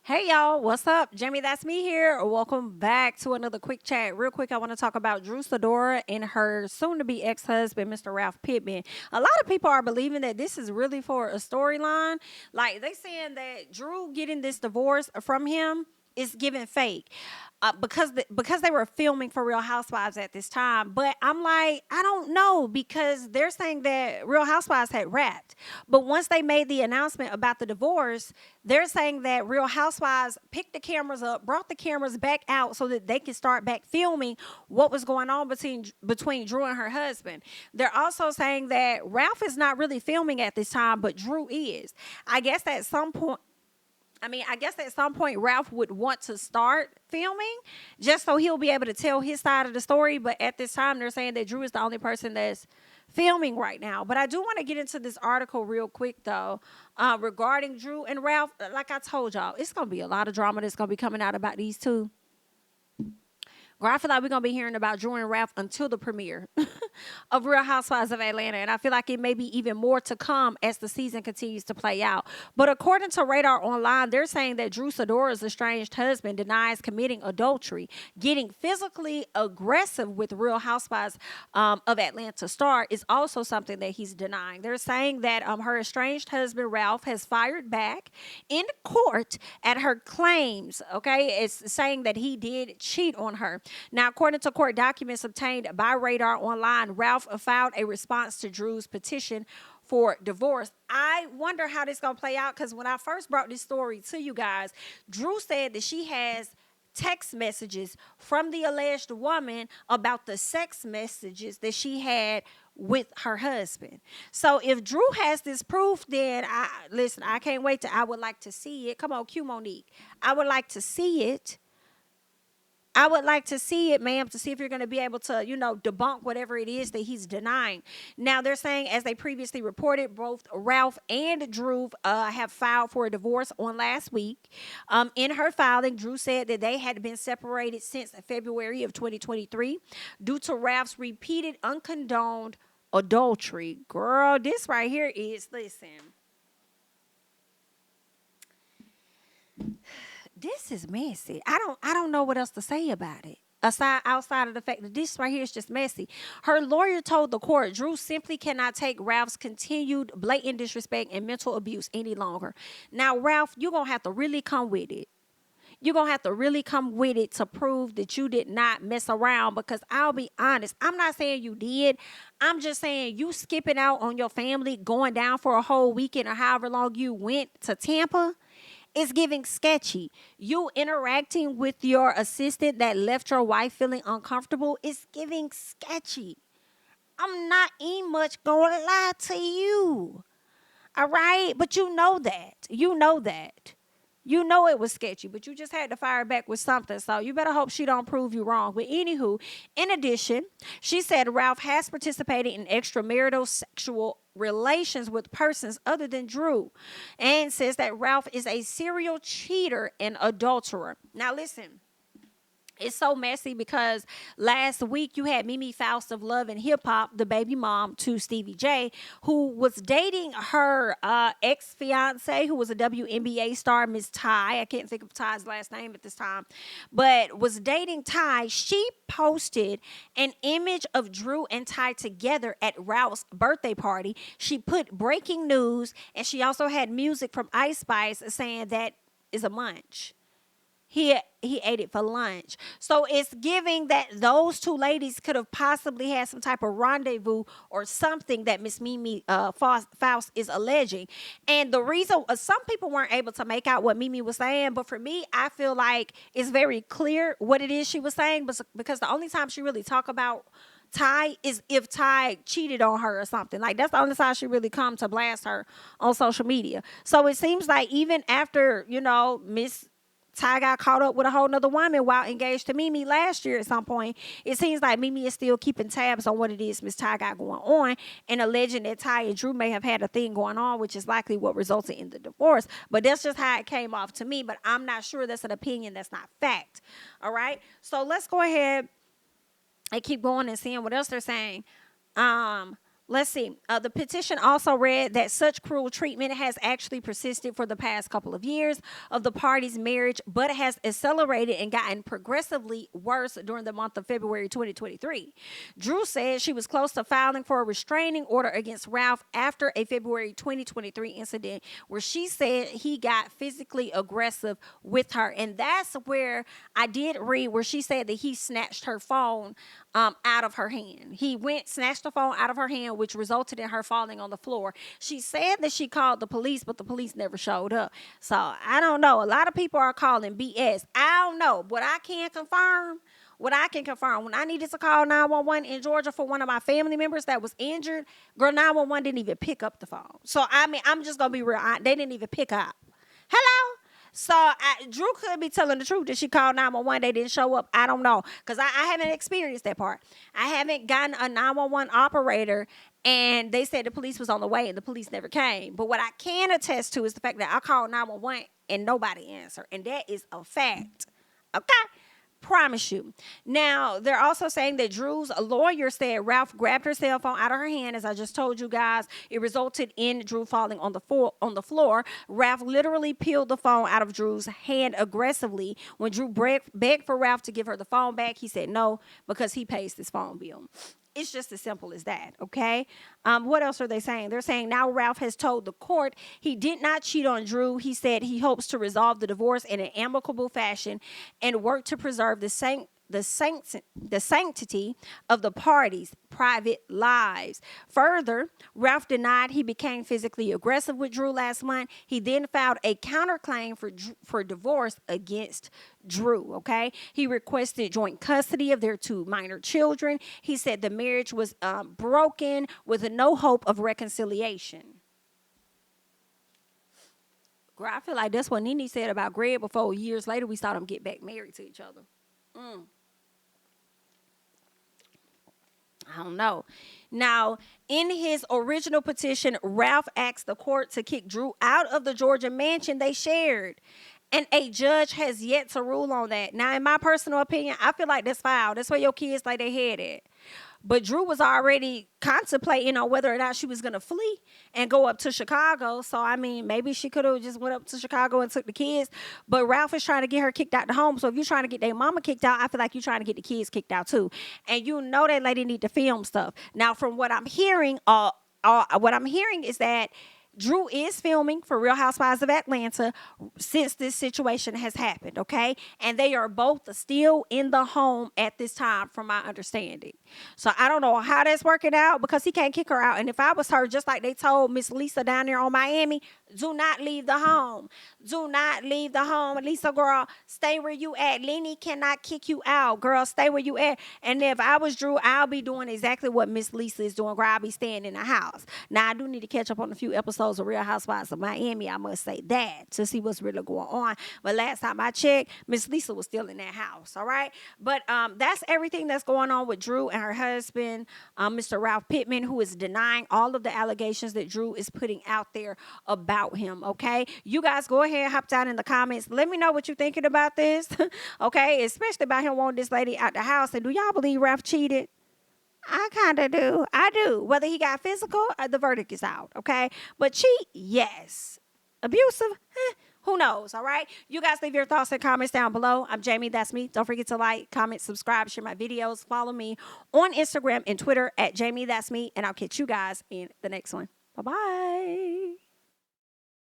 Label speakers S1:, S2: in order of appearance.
S1: Hey y'all, what's up? Jamithatsme here. Welcome back to another quick chat. Real quick, I want to talk about Sidora and her soon-to-be ex-husband, Mr. Ralph Pittman. A lot of people are believing that this is really for a storyline. Like they saying that Drew getting this divorce from him is giving fake because they were filming for Real Housewives at this time. But I'm like, I don't know because they're saying that Real Housewives had wrapped. But once they made the announcement about the divorce, they're saying that Real Housewives picked the cameras up, brought the cameras back out so that they can start back filming what was going on between Drew and her husband. They're also saying that Ralph is not really filming at this time, but Drew is. I guess at some point I guess at some point Ralph would want to start filming just so he'll be able to tell his side of the story. But at this time, they're saying that Drew is the only person that's filming right now. But I do want to get into this article real quick, though, regarding Drew and Ralph. Like I told y'all, it's going to be a lot of drama that's going to be coming out about these two. Girl, I feel like we're going to be hearing about Drew and Ralph until the premiere of Real Housewives of Atlanta. And I feel like it may be even more to come as the season continues to play out. But according to Radar Online, they're saying that Drew Sidora's estranged husband denies committing adultery, getting physically aggressive with Real Housewives of Atlanta star is also something that he's denying. They're saying that her estranged husband, Ralph, has fired back in court at her claims. Okay, it's saying that he did cheat on her. Now, according to court documents obtained by Radar Online, Ralph filed a response to Drew's petition for divorce. I wonder how this is going to play out because when I first brought this story to you guys, Drew said that she has text messages from the alleged woman about the sex messages that she had with her husband. So if Drew has this proof, then I can't wait I would like to see it. Come on, Q Monique. I would like to see it. I would like to see it, ma'am, to see if you're going to be able to, debunk whatever it is that he's denying. Now, they're saying, as they previously reported, both Ralph and Drew have filed for a divorce on last week. In her filing, Drew said that they had been separated since February of 2023 due to Ralph's repeated uncondoned adultery. Girl, this right here is, listen. This is messy. I don't know what else to say about it. Outside of the fact that this right here is just messy. Her lawyer told the court Drew simply cannot take Ralph's continued blatant disrespect and mental abuse any longer. Now, Ralph, you're going to have to really come with it. You're going to have to really come with it to prove that you did not mess around because I'll be honest, I'm not saying you did. I'm just saying you skipping out on your family, going down for a whole weekend or however long you went to Tampa. It's giving sketchy. You interacting with your assistant that left your wife feeling uncomfortable is giving sketchy. I'm not even much going to lie to you. All right? But you know that. You know that. You know it was sketchy, but you just had to fire back with something. So you better hope she don't prove you wrong. But anywho, in addition, she said Ralph has participated in extramarital sexual relations with persons other than Drew and says that Ralph is a serial cheater and adulterer. Now listen. It's so messy because last week you had Mimi Faust of Love and Hip Hop, the baby mom to Stevie J, who was dating her ex-fiance, who was a WNBA star, Miss Ty. I can't think of Ty's last name at this time, but was dating Ty. She posted an image of Drew and Ty together at Ralph's birthday party. She put breaking news, and she also had music from Ice Spice saying that is a munch. He ate it for lunch. So it's giving that those two ladies could have possibly had some type of rendezvous or something that Miss Mimi Faust is alleging. And the reason some people weren't able to make out what Mimi was saying, but for me, I feel like it's very clear what it is she was saying, but because the only time she really talked about Ty is if Ty cheated on her or something. Like, that's the only time she really come to blast her on social media. So it seems like even after, Miss Ty got caught up with a whole nother woman while engaged to Mimi last year at some point. It seems like Mimi is still keeping tabs on what it is Miss Ty got going on and alleging that Ty and Drew may have had a thing going on, which is likely what resulted in the divorce. But that's just how it came off to me. But I'm not sure that's an opinion. That's not fact. All right. So let's go ahead and keep going and seeing what else they're saying. Let's see. The petition also read that such cruel treatment has actually persisted for the past couple of years of the parties' marriage, but has accelerated and gotten progressively worse during the month of February 2023. Drew said she was close to filing for a restraining order against Ralph after a February 2023 incident where she said he got physically aggressive with her. And that's where I did read where she said that he snatched her phone out of her hand. He snatched the phone out of her hand, which resulted in her falling on the floor. She said that she called the police, but the police never showed up. So I don't know. A lot of people are calling BS. I don't know. What I can confirm, when I needed to call 911 in Georgia for one of my family members that was injured, girl, 911 didn't even pick up the phone. So, I mean, I'm just going to be real. They didn't even pick up. Hello? So Drew could be telling the truth that she called 911. They didn't show up. I don't know. Because I haven't experienced that part. I haven't gotten a 911 operator and they said the police was on the way and the police never came. But what I can attest to is the fact that I called 911 and nobody answered. And that is a fact. Okay? Promise you. Now, they're also saying that Drew's lawyer said Ralph grabbed her cell phone out of her hand. As I just told you guys, it resulted in Drew falling on the floor. Ralph literally peeled the phone out of Drew's hand aggressively. When Drew begged for Ralph to give her the phone back, he said no because he pays this phone bill. It's just as simple as that, okay? What else are they saying? They're saying now Ralph has told the court he did not cheat on Drew. He said he hopes to resolve the divorce in an amicable fashion and work to preserve the sanctity of the parties' private lives. Further, Ralph denied he became physically aggressive with Drew last month. He then filed a counterclaim for divorce against Drew, okay? He requested joint custody of their 2 minor children. He said the marriage was broken with no hope of reconciliation. Girl, I feel like that's what Nene said about Greg before years later we saw them get back married to each other. I don't know. Now, in his original petition, Ralph asked the court to kick Drew out of the Georgia mansion they shared. And a judge has yet to rule on that. Now, in my personal opinion, I feel like that's foul. That's where your kids lay their head at. But Drew was already contemplating on whether or not she was going to flee and go up to Chicago. So, I mean, maybe she could have just went up to Chicago and took the kids. But Ralph is trying to get her kicked out the home. So, if you're trying to get their mama kicked out, I feel like you're trying to get the kids kicked out too. And you know that lady need to film stuff. Now, from what I'm hearing, is that Drew is filming for Real Housewives of Atlanta since this situation has happened, okay? And they are both still in the home at this time, from my understanding. So I don't know how that's working out because he can't kick her out. And if I was her, just like they told Miss Lisa down there on Miami, do not leave the home. Do not leave the home. Lisa, girl, stay where you at. Nene cannot kick you out. Girl, stay where you at. And if I was Drew, I'll be doing exactly what Miss Lisa is doing. Girl, I'll be staying in the house. Now, I do need to catch up on a few episodes of Real Housewives of Miami. I must say that to see what's really going on. But last time I checked, Miss Lisa was still in that house, all right? But that's everything that's going on with Drew and her husband, Mr. Ralph Pittman, who is denying all of the allegations that Drew is putting out there about him, okay? You guys go ahead, hop down in the comments. Let me know what you're thinking about this, okay? Especially about him wanting this lady out the house. And do y'all believe Ralph cheated? I kind of do. I do. Whether he got physical, the verdict is out, okay? But cheat, yes. Abusive, who knows, all right? You guys leave your thoughts and comments down below. I'm Jamie, that's me. Don't forget to like, comment, subscribe, share my videos. Follow me on Instagram and Twitter at Jamie, that's me. And I'll catch you guys in the next one. Bye-bye.